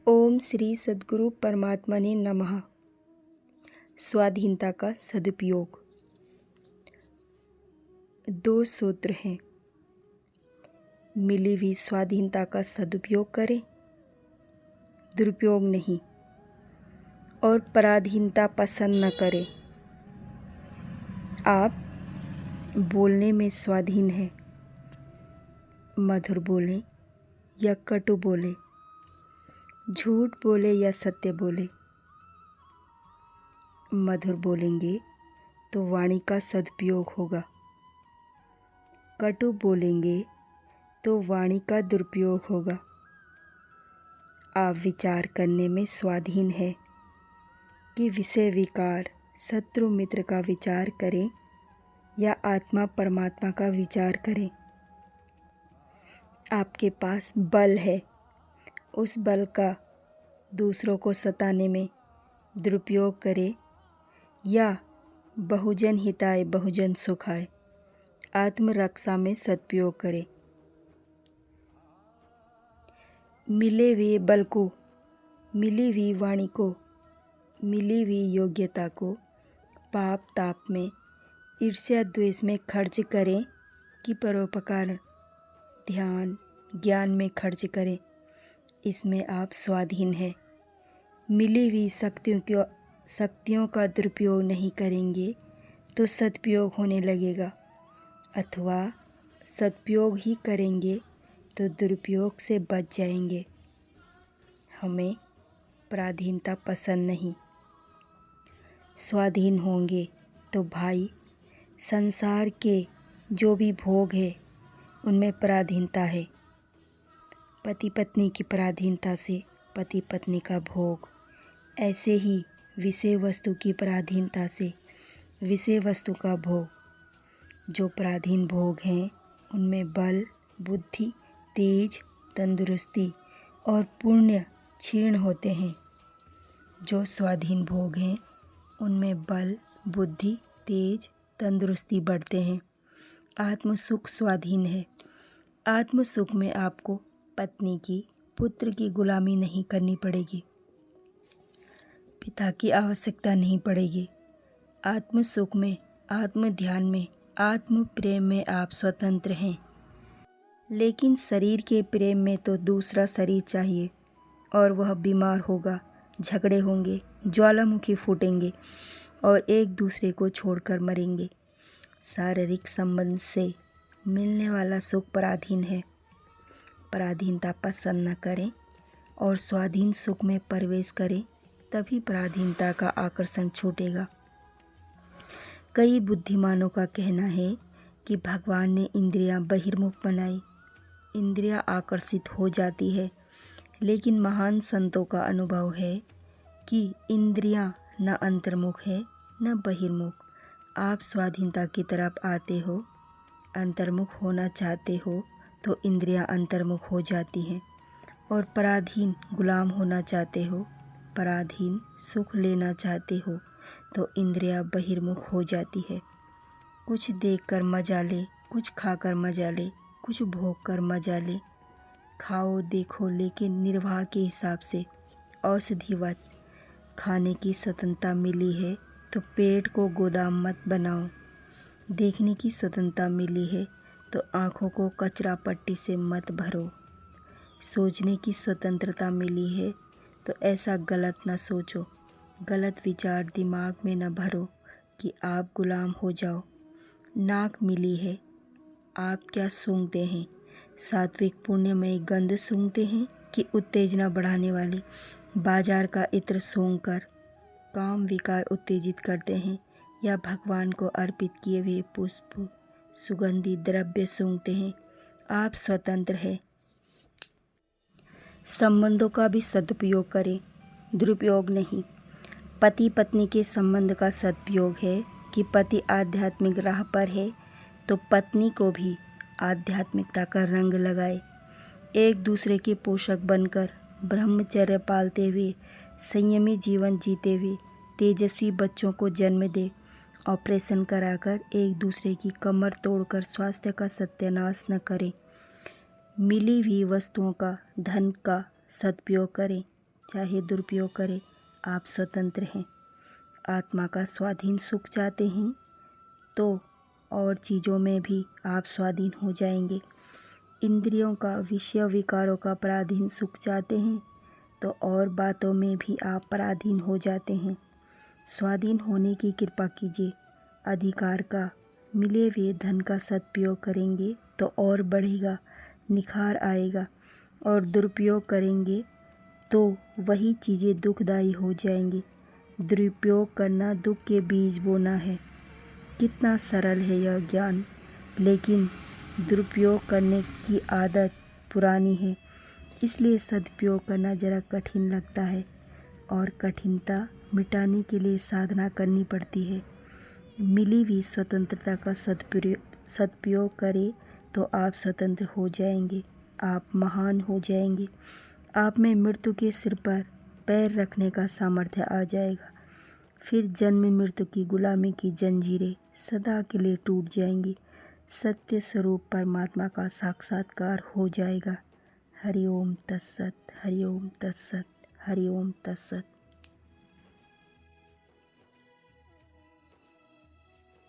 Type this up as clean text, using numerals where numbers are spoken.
ओम श्री सद्गुरु परमात्मने नमः। स्वाधीनता का सदुपयोग। दो सूत्र हैं। मिली हुई स्वाधीनता का सदुपयोग करें, दुरुपयोग नहीं, और पराधीनता पसंद न करें। आप बोलने में स्वाधीन हैं, मधुर बोलें या कटु बोलें, झूठ बोले या सत्य बोले। मधुर बोलेंगे तो वाणी का सदुपयोग होगा, कटु बोलेंगे तो वाणी का दुरुपयोग होगा। आप विचार करने में स्वाधीन है कि विषय विकार शत्रु मित्र का विचार करें या आत्मा परमात्मा का विचार करें। आपके पास बल है, उस बल का दूसरों को सताने में दुरुपयोग करें या बहुजन हिताय बहुजन सुखाय आत्मरक्षा में सदुपयोग करें। मिले हुए बल को, मिली हुई वाणी को, मिली हुई योग्यता को पाप ताप में, ईर्ष्या द्वेष में खर्च करें कि परोपकार ध्यान ज्ञान में खर्च करें। इसमें आप स्वाधीन हैं। मिली हुई शक्तियों का दुरुपयोग नहीं करेंगे तो सदुपयोग होने लगेगा, अथवा सदुपयोग ही करेंगे तो दुरुपयोग से बच जाएंगे। हमें पराधीनता पसंद नहीं। स्वाधीन होंगे तो भाई संसार के जो भी भोग है उनमें पराधीनता है। पति पत्नी की पराधीनता से पति पत्नी का भोग, ऐसे ही विषय वस्तु की पराधीनता से विषय वस्तु का भोग। जो पराधीन भोग हैं उनमें बल बुद्धि तेज तंदुरुस्ती और पुण्य क्षीण होते हैं। जो स्वाधीन भोग हैं उनमें बल बुद्धि तेज तंदुरुस्ती बढ़ते हैं। आत्म सुख स्वाधीन है। आत्म सुख में आपको पत्नी की पुत्र की गुलामी नहीं करनी पड़ेगी, पिता की आवश्यकता नहीं पड़ेगी। आत्म सुख में, आत्म ध्यान में, आत्म प्रेम में आप स्वतंत्र हैं। लेकिन शरीर के प्रेम में तो दूसरा शरीर चाहिए और वह बीमार होगा, झगड़े होंगे, ज्वालामुखी फूटेंगे और एक दूसरे को छोड़कर मरेंगे। शारीरिक संबंध से मिलने वाला सुख पराधीन है। पराधीनता पसंद न करें और स्वाधीन सुख में प्रवेश करें, तभी पराधीनता का आकर्षण छूटेगा। कई बुद्धिमानों का कहना है कि भगवान ने इंद्रियां बहिर्मुख बनाई, इंद्रियां आकर्षित हो जाती है। लेकिन महान संतों का अनुभव है कि इंद्रियां न अंतर्मुख है न बहिर्मुख। आप स्वाधीनता की तरफ आते हो, अंतर्मुख होना चाहते हो तो इंद्रियां अंतर्मुख हो जाती हैं, और पराधीन गुलाम होना चाहते हो, पराधीन सुख लेना चाहते हो तो इंद्रियां बहिर्मुख हो जाती है। कुछ देखकर मजा ले, कुछ खाकर मजा ले, कुछ भोग कर मजा ले। खाओ देखो लेकिन निर्वाह के हिसाब से, औषधिवत। खाने की स्वतंत्रता मिली है तो पेट को गोदाम मत बनाओ। देखने की स्वतंत्रता मिली है तो आँखों को कचरा पट्टी से मत भरो। सोचने की स्वतंत्रता मिली है तो ऐसा गलत न सोचो, गलत विचार दिमाग में न भरो कि आप गुलाम हो जाओ। नाक मिली है, आप क्या सूंघते हैं? सात्विक पुण्यमय गंध सूंघते हैं कि उत्तेजना बढ़ाने वाली बाजार का इत्र सूंघकर काम विकार उत्तेजित करते हैं, या भगवान को अर्पित किए हुए पुष्प सुगंधी द्रव्य सूंघते हैं? आप स्वतंत्र हैं। संबंधों का भी सदुपयोग करें, दुरुपयोग नहीं। पति पत्नी के संबंध का सदुपयोग है कि पति आध्यात्मिक राह पर है तो पत्नी को भी आध्यात्मिकता का रंग लगाए। एक दूसरे के पोषक बनकर ब्रह्मचर्य पालते हुए, संयमी जीवन जीते हुए तेजस्वी बच्चों को जन्म दे। ऑपरेशन कराकर एक दूसरे की कमर तोड़कर स्वास्थ्य का सत्यानाश न करें। मिली हुई वस्तुओं का, धन का सदुपयोग करें। चाहे दुरुपयोग करें, आप स्वतंत्र हैं। आत्मा का स्वाधीन सुख चाहते हैं तो और चीज़ों में भी आप स्वाधीन हो जाएंगे। इंद्रियों का, विषय विकारों का पराधीन सुख चाहते हैं तो और बातों में भी आप पराधीन हो जाते हैं। स्वाधीन होने की कृपा कीजिए। अधिकार का, मिले हुए धन का सदुपयोग करेंगे तो और बढ़ेगा, निखार आएगा, और दुरुपयोग करेंगे तो वही चीज़ें दुखदायी हो जाएंगी। दुरुपयोग करना दुख के बीज बोना है। कितना सरल है यह ज्ञान, लेकिन दुरुपयोग करने की आदत पुरानी है, इसलिए सदुपयोग करना ज़रा कठिन लगता है और कठिनता मिटाने के लिए साधना करनी पड़ती है। मिली हुई स्वतंत्रता का सदुपयोग करें तो आप स्वतंत्र हो जाएंगे, आप महान हो जाएंगे। आप में मृत्यु के सिर पर पैर रखने का सामर्थ्य आ जाएगा। फिर जन्म मृत्यु की गुलामी की जंजीरें सदा के लिए टूट जाएंगी। सत्य स्वरूप परमात्मा का साक्षात्कार हो जाएगा। हरि ओम तत्सत, हरि ओम तत्सत, हरि ओम तत्सत।